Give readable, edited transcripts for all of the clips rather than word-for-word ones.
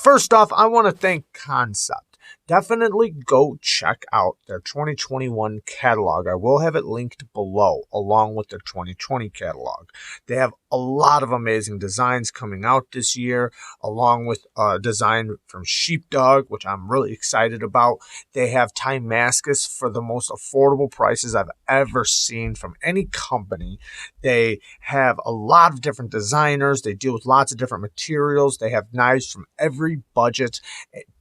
First off, I want to thank Kansept. Definitely go check out their 2021 catalog. I will have it linked below along with their 2020 catalog. They have a lot of amazing designs coming out this year, along with a design from Sheepdog, which I'm really excited about. They have Timascus for the most affordable prices I've ever seen from any company. They have a lot of different designers. They deal with lots of different materials. They have knives from every budget.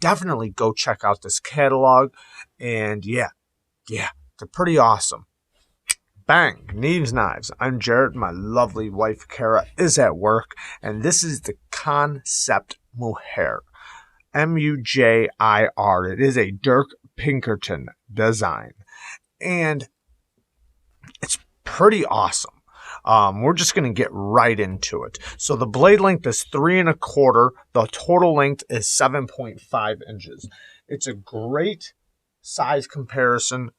Definitely go check out this catalog. And yeah, they're pretty awesome. Bang, knives. I'm Jared. My lovely wife, Kara, is at work. And this is the Kansept Mujir. M-U-J-I-R. It is a Dirk Pinkerton design. And it's pretty awesome. We're just going to get right into it. So the blade length is 3 1/4. The total length is 7.5 inches. It's a great size comparison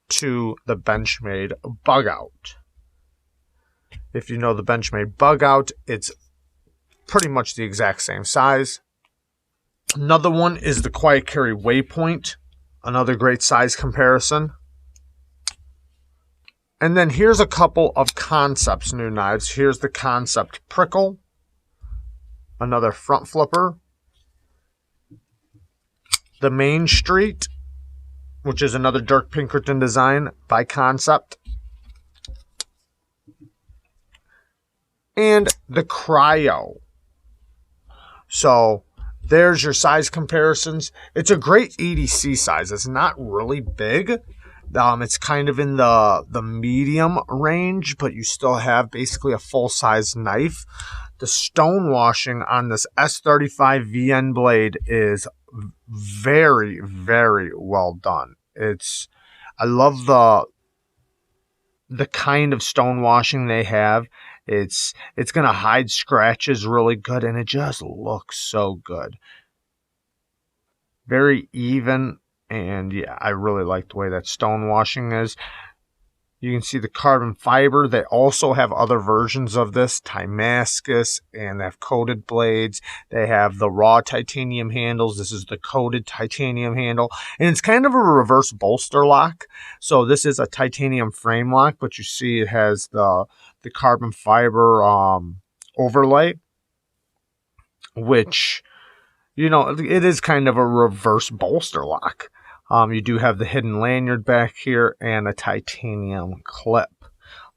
to the Benchmade Bugout. If you know the Benchmade Bugout, it's pretty much the exact same size. Another one is the Quiet Carry Waypoint. Another great size comparison. And then here's a couple of Kansept's new knives. Here's the Kansept Prickle. Another front flipper. The Main Street, which is another Dirk Pinkerton design by Kansept. And the KRYO. So there's your size comparisons. It's a great EDC size. It's not really big. It's kind of in the medium range, but you still have basically a full-size knife. The stone washing on this S35 VN blade is very, very well done. I love the kind of stone washing they have. It's going to hide scratches really good, and it just looks so good. Very even. And yeah, I really like the way that stone washing is. You can see the carbon fiber. They also have other versions of this, Timascus, and they have coated blades. They have the raw titanium handles. This is the coated titanium handle. And it's kind of a reverse bolster lock. So this is a titanium frame lock, but you see it has the carbon fiber overlay, which, you know, it is kind of a reverse bolster lock. You do have the hidden lanyard back here and a titanium clip.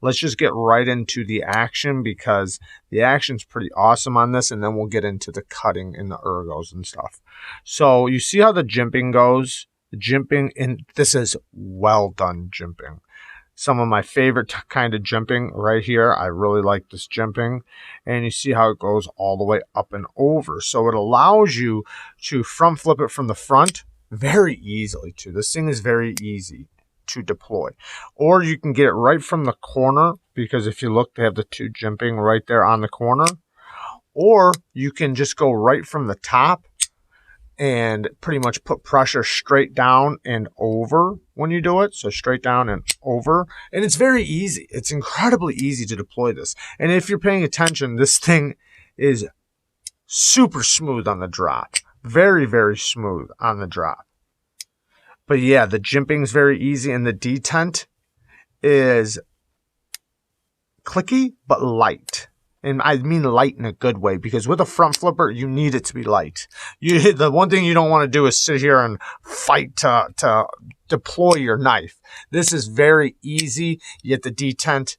Let's just get right into the action because the action's pretty awesome on this, and then we'll get into the cutting and the ergos and stuff. So you see how the jimping goes? The jimping, and this is well done jimping. Some of my favorite kind of jimping right here. I really like this jimping. And you see how it goes all the way up and over. So it allows you to front flip it from the front very easily too. This thing is very easy to deploy. Or you can get it right from the corner, because if you look, they have the two jimping right there on the corner. Or you can just go right from the top and pretty much put pressure straight down and over when you do it. So straight down and over. And it's very easy. It's incredibly easy to deploy this. And if you're paying attention, this thing is super smooth on the drop. Very, very smooth on the drop. But yeah, the jimping is very easy, and the detent is clicky but light. And I mean light in a good way, because with a front flipper, you need it to be light. The one thing you don't want to do is sit here and fight to deploy your knife. This is very easy, yet the detent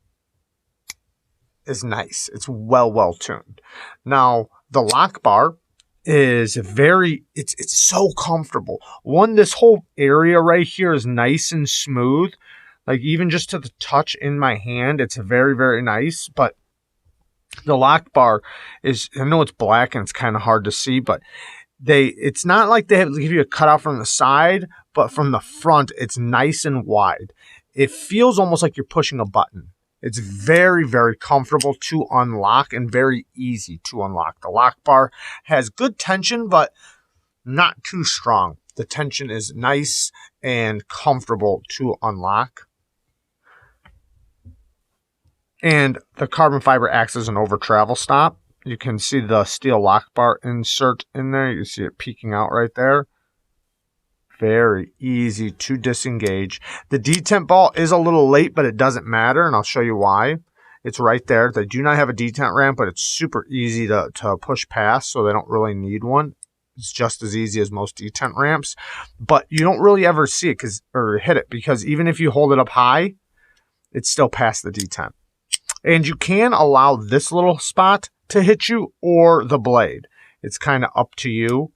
is nice. It's well tuned. Now, the lock bar is it's so comfortable. This whole area right here is nice and smooth. Like, even just to the touch in my hand, it's very, very nice. But the lock bar is, I know it's black and it's kind of hard to see, but it's not like they have to give you a cutout from the side, but from the front, it's nice and wide. It feels almost like you're pushing a button. It's very, very comfortable to unlock and very easy to unlock. The lock bar has good tension, but not too strong. The tension is nice and comfortable to unlock. And the carbon fiber acts as an over travel stop. You can see the steel lock bar insert in there. You can see it peeking out right there. Very easy to disengage. The detent ball is a little late, but it doesn't matter, and I'll show you why. It's right there. They do not have a detent ramp, but it's super easy to push past, so they don't really need one. It's just as easy as most detent ramps, but you don't really ever see it or hit it, because even if you hold it up high, it's still past the detent. And you can allow this little spot to hit you or the blade. It's kind of up to you.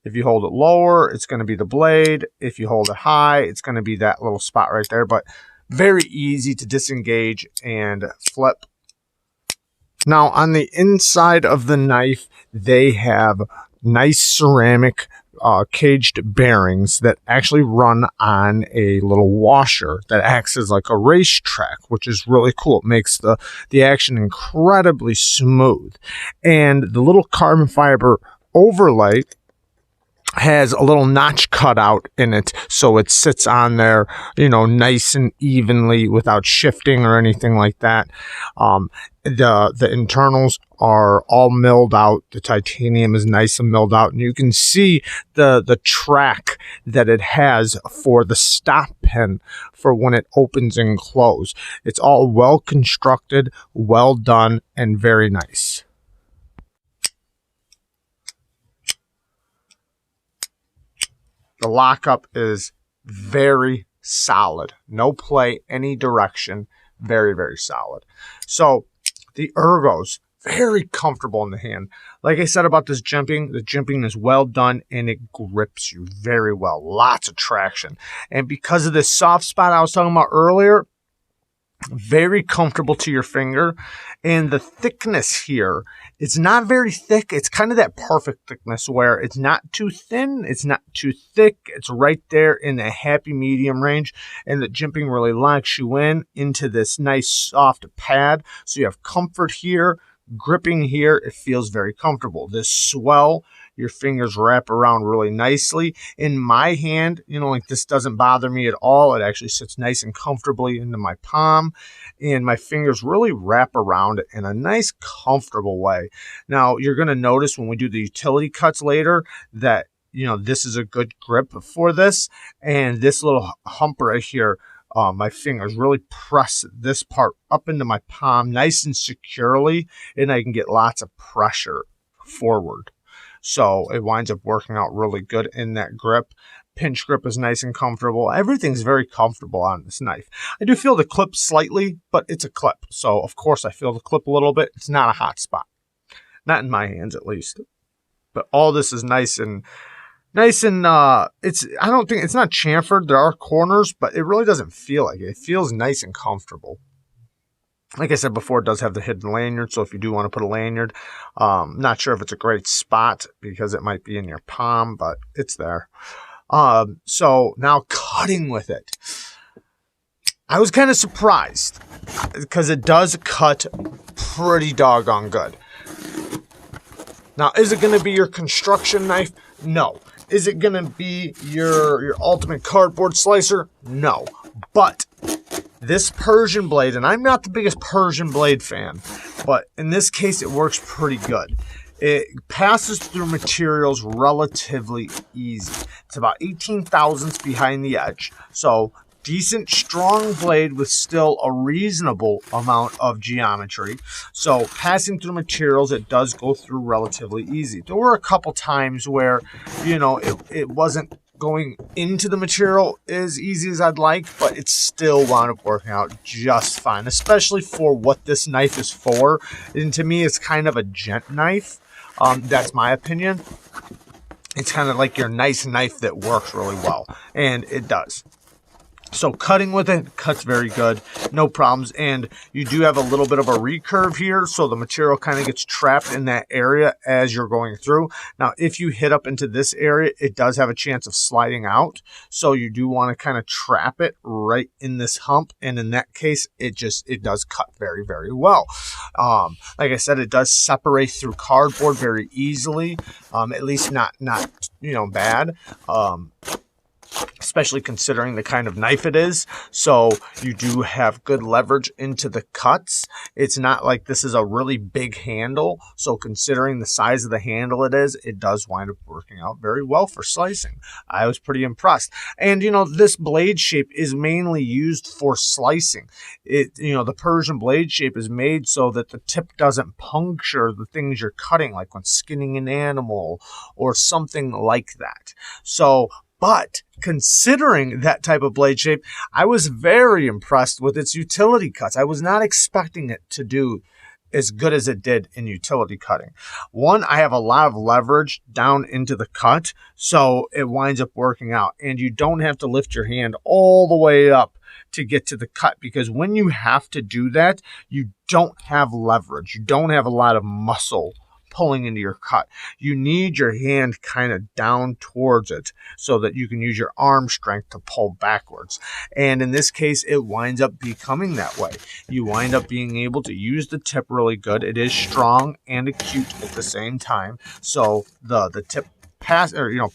If you hold it lower, it's going to be the blade. If you hold it high, it's going to be that little spot right there. But very easy to disengage and flip. Now, on the inside of the knife, they have nice ceramic caged bearings that actually run on a little washer that acts as like a racetrack, which is really cool. It makes the action incredibly smooth. And the little carbon fiber overlay has a little notch cut out in it, so it sits on there, you know, nice and evenly without shifting or anything like that. The internals are all milled out. The titanium is nice and milled out, and you can see the track that it has for the stop pin for when it opens and closes. It's all well constructed, well done, and very nice. The lockup is very solid. No play, any direction. Very, very solid. So the ergos, very comfortable in the hand. Like I said about this jimping, the jimping is well done and it grips you very well. Lots of traction. And because of this soft spot I was talking about earlier, very comfortable to your finger. And the thickness here, it's not very thick. It's kind of that perfect thickness where it's not too thin, it's not too thick. It's right there in the happy medium range. And the jimping really locks you into this nice soft pad. So you have comfort here, gripping here. It feels very comfortable. This swell, your fingers wrap around really nicely. In my hand, you know, like this doesn't bother me at all. It actually sits nice and comfortably into my palm, and my fingers really wrap around it in a nice, comfortable way. Now, you're going to notice when we do the utility cuts later that, you know, this is a good grip for this, and this little hump right here, my fingers really press this part up into my palm nice and securely, and I can get lots of pressure forward. So it winds up working out really good in that grip. Pinch grip is nice and comfortable. Everything's very comfortable on this knife. I do feel the clip slightly, but it's a clip. So of course I feel the clip a little bit. It's not a hot spot. Not in my hands at least. But all this is nice and I don't think it's not chamfered. There are corners, but it really doesn't feel like it. It feels nice and comfortable. Like I said before, it does have the hidden lanyard, so if you do want to put a lanyard, not sure if it's a great spot because it might be in your palm, but it's there. So now cutting with it. I was kind of surprised because it does cut pretty doggone good. Now, is it going to be your construction knife? No. Is it going to be your ultimate cardboard slicer? No. But this Persian blade, and I'm not the biggest Persian blade fan, but in this case it works pretty good. It passes through materials relatively easy. It's about 18 thousandths behind the edge. So decent, strong blade with still a reasonable amount of geometry. So passing through materials, it does go through relatively easy. There were a couple times where, you know, it wasn't going into the material as easy as I'd like, but it still wound up working out just fine, especially for what this knife is for. And to me, it's kind of a gent knife. That's my opinion. It's kind of like your nice knife that works really well, and it does. So cutting with it, cuts very good, no problems. And you do have a little bit of a recurve here, so the material kind of gets trapped in that area as you're going through. Now, if you hit up into this area, it does have a chance of sliding out. So you do want to kind of trap it right in this hump. And in that case, it does cut very, very well. Like I said, it does separate through cardboard very easily, at least not you know, bad. especially considering the kind of knife it is. So you do have good leverage into the cuts. It's not like this is a really big handle. So considering the size of the handle it does wind up working out very well for slicing. I was pretty impressed. And, you know, this blade shape is mainly used for slicing. The Persian blade shape is made so that the tip doesn't puncture the things you're cutting, like when skinning an animal or something like that. So, but considering that type of blade shape, I was very impressed with its utility cuts. I was not expecting it to do as good as it did in utility cutting. One, I have a lot of leverage down into the cut, so it winds up working out. And you don't have to lift your hand all the way up to get to the cut, because when you have to do that, you don't have leverage. You don't have a lot of muscle pulling into your cut. You need your hand kind of down towards it so that you can use your arm strength to pull backwards. And in this case, it winds up becoming that way. You wind up being able to use the tip really good. It is strong and acute at the same time. So the tip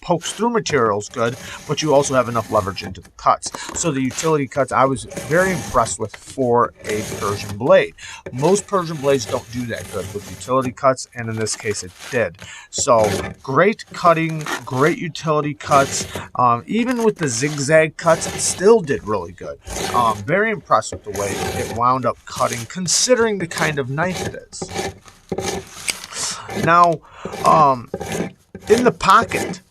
pokes through materials good, but you also have enough leverage into the cuts. So the utility cuts I was very impressed with for a Persian blade. Most Persian blades don't do that good with utility cuts, and in this case it did. So great cutting, great utility cuts. Even with the zigzag cuts, it still did really good. Very impressed with the way it wound up cutting, considering the kind of knife it is. Now, in the pocket.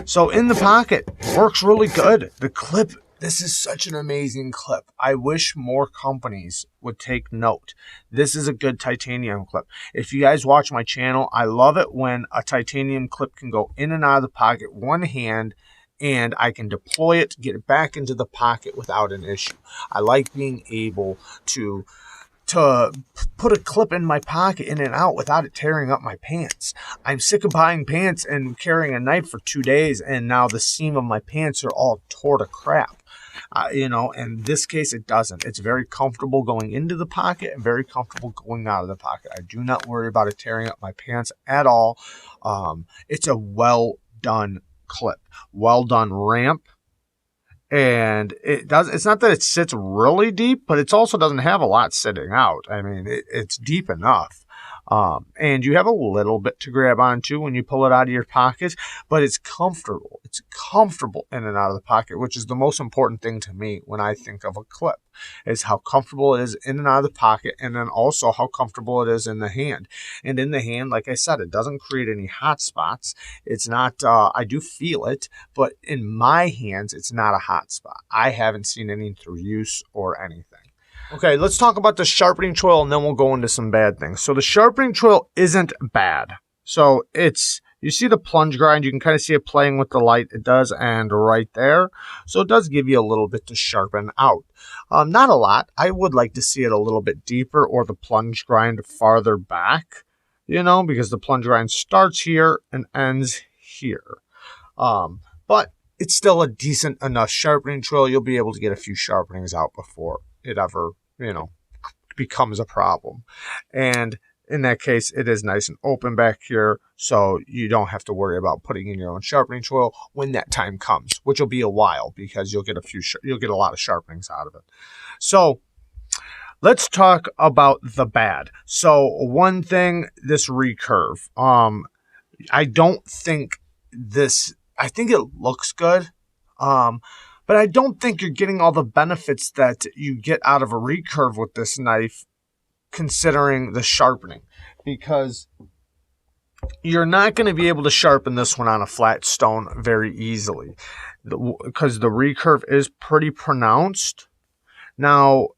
So in the pocket, works really good. The clip, this is such an amazing clip. I wish more companies would take note. This is a good titanium clip. If you guys watch my channel, I love it when a titanium clip can go in and out of the pocket one hand, and I can deploy it, get it back into the pocket without an issue. I like being able to put a clip in my pocket in and out without it tearing up my pants. I'm sick of buying pants and carrying a knife for 2 days, and now the seam of my pants are all tore to crap. In this case, it doesn't. It's very comfortable going into the pocket and very comfortable going out of the pocket. I do not worry about it tearing up my pants at all. It's a well done clip, well done ramp. And it's not that it sits really deep, but it also doesn't have a lot sitting out. I mean, it's deep enough. And you have a little bit to grab onto when you pull it out of your pocket, but it's comfortable. It's comfortable in and out of the pocket, which is the most important thing to me when I think of a clip, is how comfortable it is in and out of the pocket, and then also how comfortable it is in the hand. And in the hand, like I said, it doesn't create any hot spots. It's not, I do feel it, but in my hands, it's not a hot spot. I haven't seen any through use or anything. Okay, let's talk about the sharpening choil, and then we'll go into some bad things. So the sharpening choil isn't bad. So you see the plunge grind, you can kind of see it playing with the light. It does end right there. So it does give you a little bit to sharpen out. Not a lot. I would like to see it a little bit deeper, or the plunge grind farther back, because the plunge grind starts here and ends here. But it's still a decent enough sharpening choil. You'll be able to get a few sharpenings out before it ever becomes a problem. And in that case, it is nice and open back here, so you don't have to worry about putting in your own sharpening choil when that time comes, which will be a while, because you'll get a lot of sharpenings out of it. So let's talk about the bad. So one thing, this recurve. I don't think I think it looks good. But I don't think you're getting all the benefits that you get out of a recurve with this knife, considering the sharpening, because you're not going to be able to sharpen this one on a flat stone very easily, because the recurve is pretty pronounced. Now,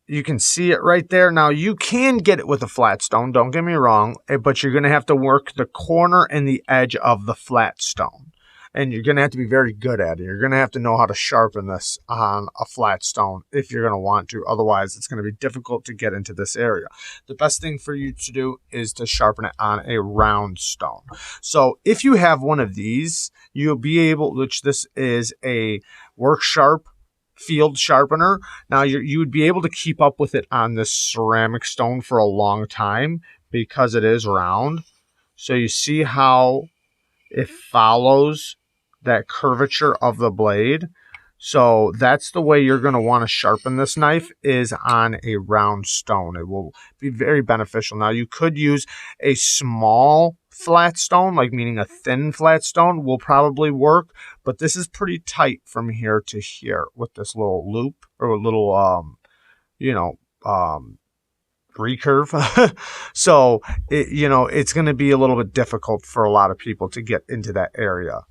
you can see it right there. Now, you can get it with a flat stone, don't get me wrong, but you're going to have to work the corner and the edge of the flat stone. And you're going to have to be very good at it. You're going to have to know how to sharpen this on a flat stone if you're going to want to. Otherwise, it's going to be difficult to get into this area. The best thing for you to do is to sharpen it on a round stone. So if you have one of these, you'll be able, which this is a Work Sharp field sharpener. Now, you would be able to keep up with it on this ceramic stone for a long time because it is round. So you see how it follows that curvature of the blade. So that's the way you're going to want to sharpen this knife, is on a round stone. It will be very beneficial. Now, you could use a small flat stone, like meaning a thin flat stone will probably work, but this is pretty tight from here to here with this little loop, or a little, recurve. So, it's going to be a little bit difficult for a lot of people to get into that area.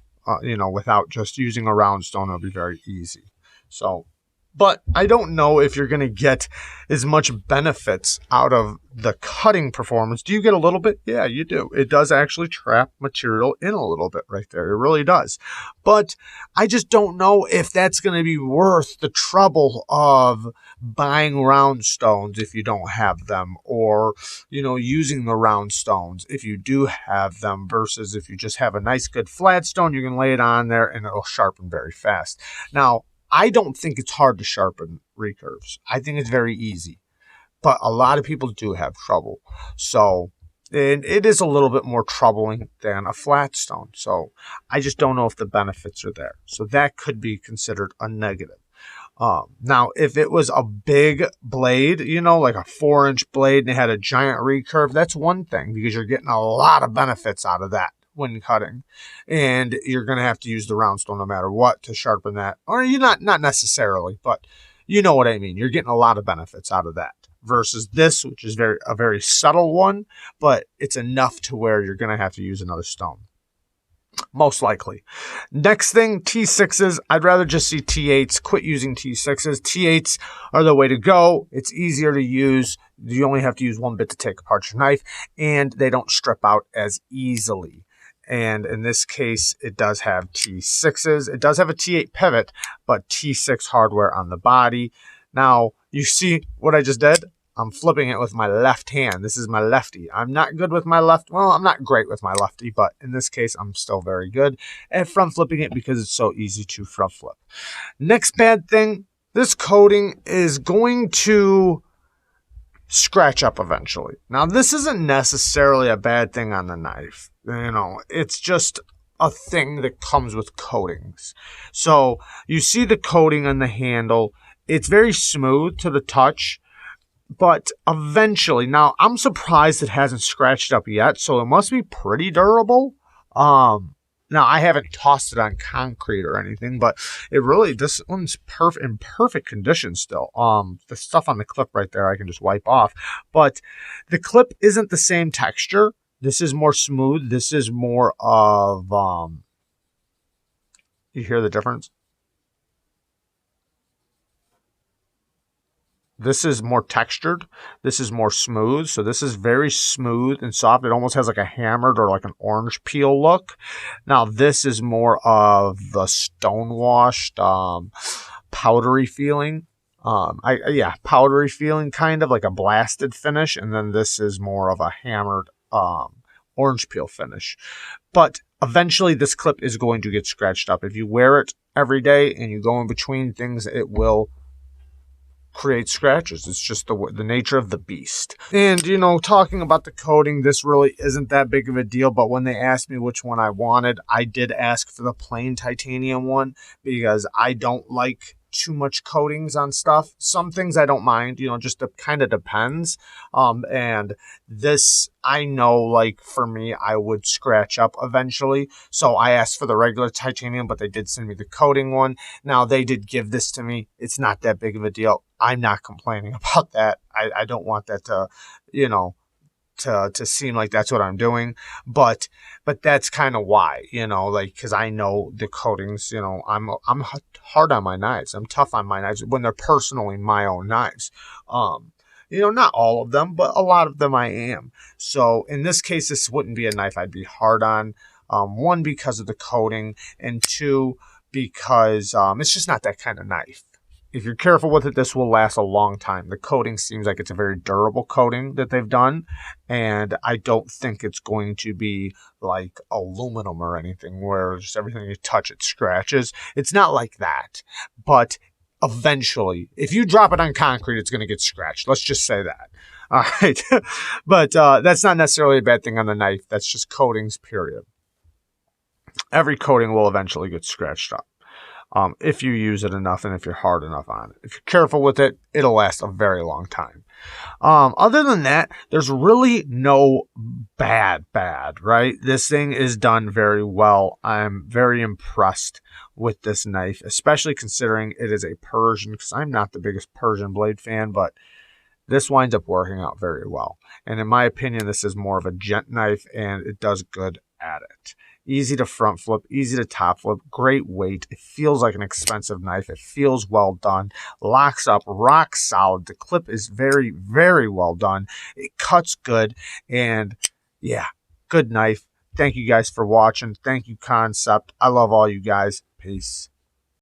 Without just using a round stone, it'll be very easy. So, but I don't know if you're going to get as much benefits out of the cutting performance. Do you get a little bit? Yeah, you do. It does actually trap material in a little bit right there. It really does. But I just don't know if that's going to be worth the trouble of buying round stones if you don't have them, or, using the round stones if you do have them, versus if you just have a nice good flat stone, you can lay it on there and it'll sharpen very fast. Now, I don't think it's hard to sharpen recurves. I think it's very easy, but a lot of people do have trouble. So, and it is a little bit more troubling than a flat stone. So I just don't know if the benefits are there. So that could be considered a negative. Now, if it was a big blade, like a 4-inch blade, and it had a giant recurve, that's one thing, because you're getting a lot of benefits out of that when cutting, and you're going to have to use the round stone no matter what to sharpen that, or you not necessarily, but you know what I mean. You're getting a lot of benefits out of that versus this, which is a very subtle one, but it's enough to where you're going to have to use another stone, most likely. Next thing, T6s. I'd rather just see T8s. Quit using T6s. T8s are the way to go. It's easier to use. You only have to use one bit to take apart your knife, and they don't strip out as easily. And in this case, it does have T6s. It does have a T8 pivot, but T6 hardware on the body. Now, you see what I just did? I'm flipping it with my left hand. This is my lefty. I'm not good with my left. Well, I'm not great with my lefty, but in this case, I'm still very good at front flipping it because it's so easy to front flip. Next bad thing, this coating is going to scratch up eventually. Now, this isn't necessarily a bad thing on the knife. It's just a thing that comes with coatings. So you see the coating on the handle. It's very smooth to the touch, but eventually, now I'm surprised it hasn't scratched up yet, so it must be pretty durable. Now, I haven't tossed it on concrete or anything, but this one's in perfect condition still. The stuff on the clip right there, I can just wipe off. But the clip isn't the same texture. This is more smooth. This is more of, you hear the difference? This is more textured. This is more smooth. So this is very smooth and soft. It almost has like a hammered or like an orange peel look. Now this is more of the stone washed, powdery feeling. Powdery feeling, kind of like a blasted finish. And then this is more of a hammered orange peel finish. But eventually this clip is going to get scratched up. If you wear it every day and you go in between things, it will create scratches. It's just the nature of the beast. And talking about the coating, this really isn't that big of a deal, but when they asked me which one I wanted, I did ask for the plain titanium one because I don't like too much coatings on stuff. Some things I don't mind, just kind of depends. And this, I know, like for me, I would scratch up eventually. So I asked for the regular titanium, but they did send me the coating one. Now they did give this to me. It's not that big of a deal. I'm not complaining about that. I don't want that to, to seem like that's what I'm doing, but that's kind of why, because I know the coatings, I'm hard on my knives. I'm tough on my knives when they're personally my own knives. Not all of them, but a lot of them I am. So in this case, this wouldn't be a knife I'd be hard on. One, because of the coating, and two, because it's just not that kind of knife. If you're careful with it, this will last a long time. The coating seems like it's a very durable coating that they've done, and I don't think it's going to be like aluminum or anything where just everything you touch, it scratches. It's not like that, but eventually, if you drop it on concrete, it's going to get scratched. Let's just say that. All right, but that's not necessarily a bad thing on the knife. That's just coatings, period. every coating will eventually get scratched up. If you use it enough and if you're hard enough on it. If you're careful with it, it'll last a very long time. Other than that, there's really no bad, right? This thing is done very well. I'm very impressed with this knife, especially considering it is a Persian, because I'm not the biggest Persian blade fan, but this winds up working out very well. And in my opinion, this is more of a gent knife, and it does good at it. Easy to front flip, easy to top flip, great weight. It feels like an expensive knife. It feels well done. Locks up, rock solid. The clip is very, very well done. It cuts good, and yeah, good knife. Thank you guys for watching. Thank you, Kansept. I love all you guys. Peace.